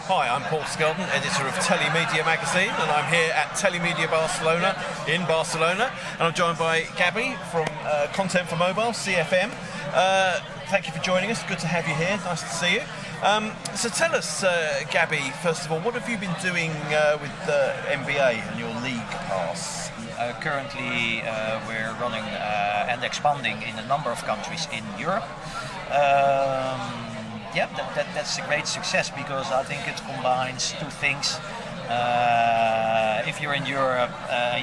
Hi, I'm Paul Skelton, editor of Telemedia magazine, and I'm here at Telemedia Barcelona in Barcelona, and I'm joined by Gabby from Content for Mobile, CFM. Thank you for joining us. Good to have you here. Nice to see you. So tell us, Gabby, first of all, what have you been doing with the NBA and your league pass? Currently, we're running and expanding in a number of countries in Europe. That's a great success because I think it combines two things. If you're in Europe,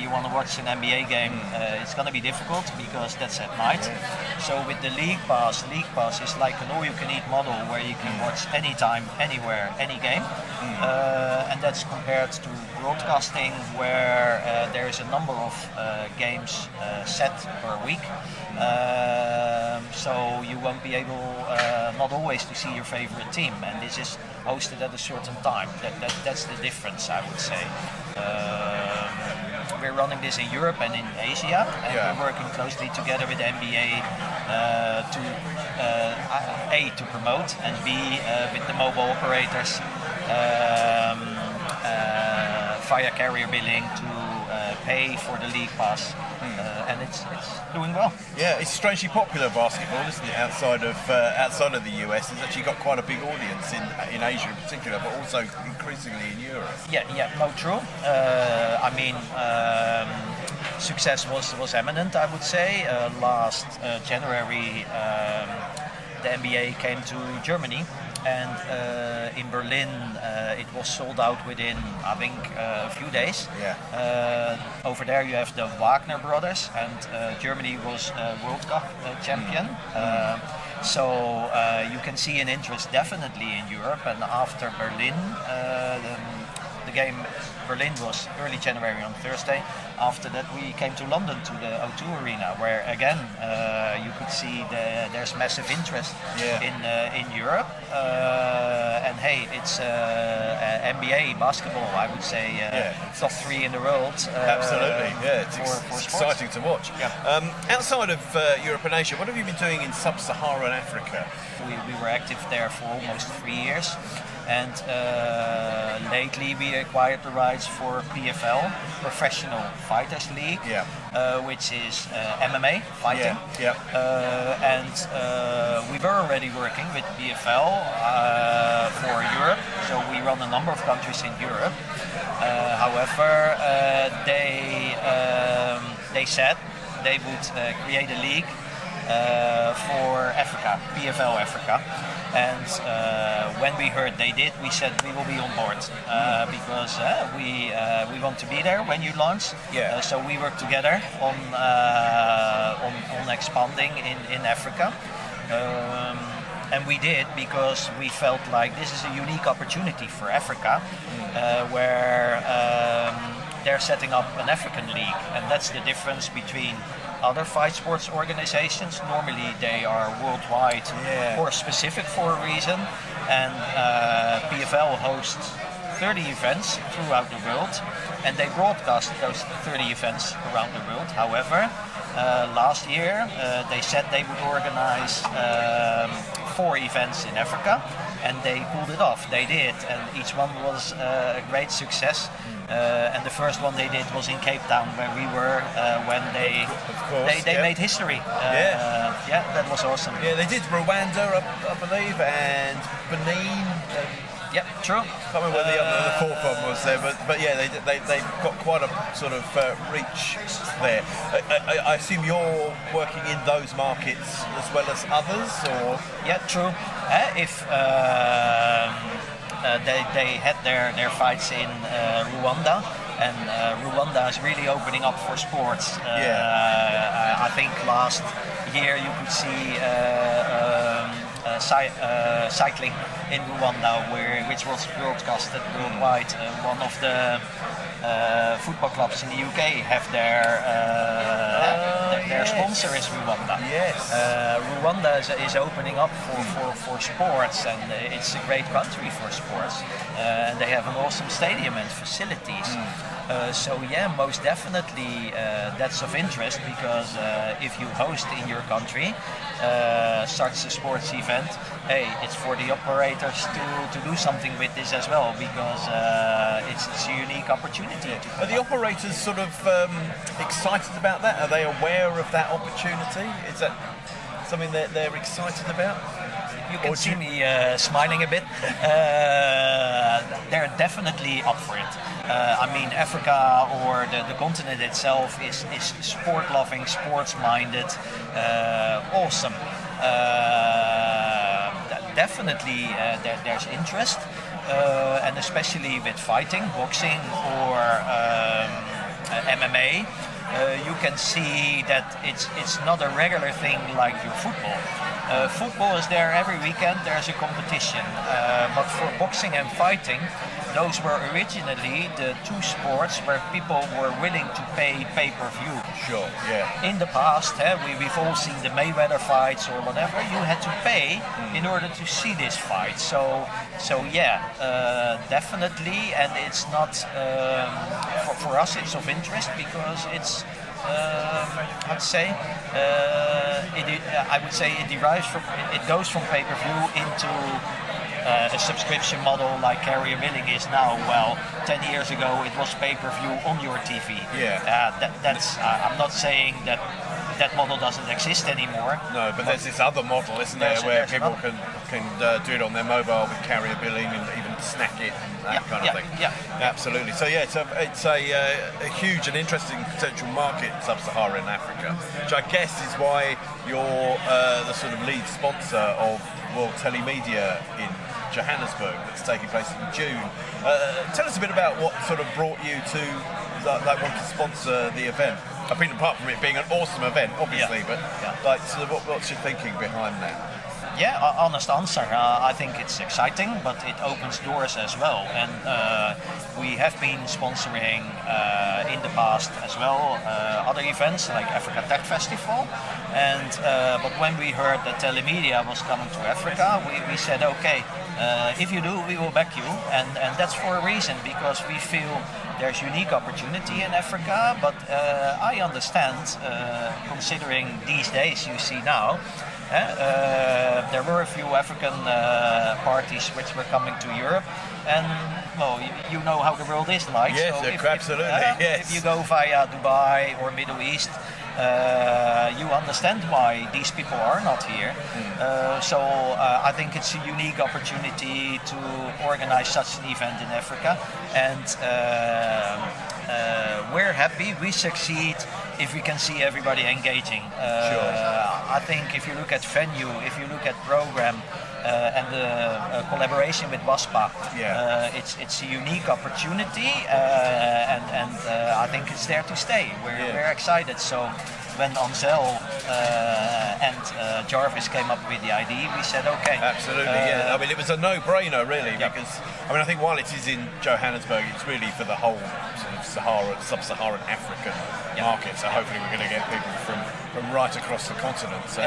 you want to watch an NBA game, it's going to be difficult because that's at night. So with the League Pass is like an all-you-can-eat model where you can watch anytime, anywhere, any game. And that's compared to broadcasting where there is a number of games set per week. So you won't be able, not always, to see your favorite team, and this is hosted at a certain time. That's the difference, I would say. We're running this in Europe and in Asia, and we're working closely together with the NBA to promote, and B, with the mobile operators via carrier billing to pay for the League Pass, and it's doing well. Yeah, it's strangely popular basketball, isn't it? Outside of the US, it's actually got quite a big audience in Asia in particular, but also increasingly in Europe. True. Success was eminent, I would say. Last January, the NBA came to Germany, and in Berlin it was sold out within, I think, a few days. Over there you have the Wagner brothers, and Germany was World Cup champion. So you can see an interest definitely in Europe, and after Berlin, the game Berlin was early January on Thursday. After that we came to London to the O2 Arena, where again you could see there's massive interest in Europe. And hey, it's NBA basketball, I would say, top 3 in the world. Absolutely, it's for exciting to watch. Outside of Europe and Asia, what have you been doing in Sub-Saharan Africa? We were active there for almost 3 years. And lately we acquired the rights for PFL, Professional Fighters League, which is MMA fighting. And we were already working with PFL for Europe, so we run a number of countries in Europe. However, they said they would create a league for Africa, PFL Africa. And when we heard they did, we said we will be on board because we want to be there when you launch. So we work together on expanding in Africa. And we did because we felt like this is a unique opportunity for Africa, where they're setting up an African league, and that's the difference between other fight sports organizations. Normally they are worldwide or specific for a reason, and PFL hosts 30 events throughout the world, and they broadcast those 30 events around the world. However, last year they said they would organize 4 events in Africa, and they pulled it off. They did, and each one was a great success. And the first one they did was in Cape Town, where we were when they made history. That was awesome. Yeah, they did Rwanda, I believe, and Benin. True. I can't remember where the fourth one was there, but yeah, they've got quite a sort of reach there. I assume you're working in those markets as well as others, or? Yeah, true. If they had their fights in Rwanda, and Rwanda is really opening up for sports. I think last year you could see cycling in Rwanda, which was broadcasted worldwide. One of the football clubs in the UK have their Their sponsor is Rwanda. Yes. Rwanda is opening up for sports, and it's a great country for sports. And they have an awesome stadium and facilities. So yeah, most definitely that's of interest, because if you host in your country such a sports event, hey, it's for the operators to do something with this as well, because it's a unique opportunity. Are the operators sort of excited about that? Are they aware of that opportunity? Is that something that they're excited about? You can see me smiling a bit. They're definitely up for it. I mean, Africa, or the continent itself, is sport-loving, sports-minded, awesome. Definitely there's interest, and especially with fighting, boxing, or MMA. You can see that it's not a regular thing like your football. Football is there every weekend, there's a competition. But for boxing and fighting, those were originally the two sports where people were willing to pay pay-per-view. Sure, yeah. In the past, we've all seen the Mayweather fights or whatever. You had to pay in order to see this fight. So yeah, definitely. And it's not for us. It's of interest because it's how to say. I would say it derives from. It goes from pay-per-view into a subscription model like carrier billing is now. Well, 10 years ago it was pay-per-view on your TV. Yeah. That's. I'm not saying that model doesn't exist anymore. No, but there's this other model, isn't there, where people can do it on their mobile with carrier billing and even snack it and that kind of thing. Yeah. Absolutely. So yeah, it's a huge and interesting potential market, Sub-Saharan Africa, which I guess is why you're the sort of lead sponsor of World Telemedia in Johannesburg that's taking place in June. Tell us a bit about what sort of brought you to want to sponsor the event. I mean, apart from it being an awesome event, obviously, but like, sort of what's your thinking behind that? Yeah, honest answer. I think it's exciting, but it opens doors as well. And we have been sponsoring in the past as well other events like Africa Tech Festival. And but when we heard that Telemedia was coming to Africa, we said, okay, if you do, we will back you. And that's for a reason, because we feel there's unique opportunity in Africa. But I understand, considering these days you see now, there were a few African parties which were coming to Europe, and well, you know how the world is like. Yes, so absolutely. Yes. If you go via Dubai or Middle East, you understand why these people are not here. So I think it's a unique opportunity to organize such an event in Africa, and we're happy. We succeed if we can see everybody engaging. I think if you look at venue, if you look at program, and the collaboration with WASPA, it's a unique opportunity, and I think it's there to stay. We're excited. So when Ansel and Jarvis came up with the idea, we said okay. Absolutely, yeah. I mean, it was a no-brainer, really, because I mean, I think while it is in Johannesburg, it's really for the whole sort of Sub-Saharan African market. So hopefully, we're going to get people from right across the continent. So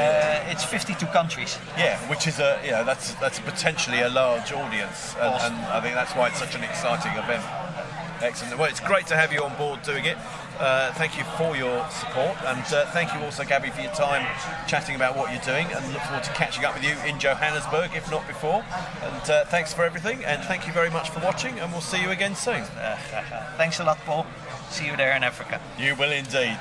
it's 52 countries. Yeah, which is that's potentially a large audience, and I think that's why it's such an exciting event. Excellent. Well, it's great to have you on board doing it. Thank you for your support, and thank you also, Gabby, for your time chatting about what you're doing, and look forward to catching up with you in Johannesburg, if not before. And thanks for everything, and thank you very much for watching, and we'll see you again soon. Thanks a lot, Paul. See you there in Africa. You will indeed.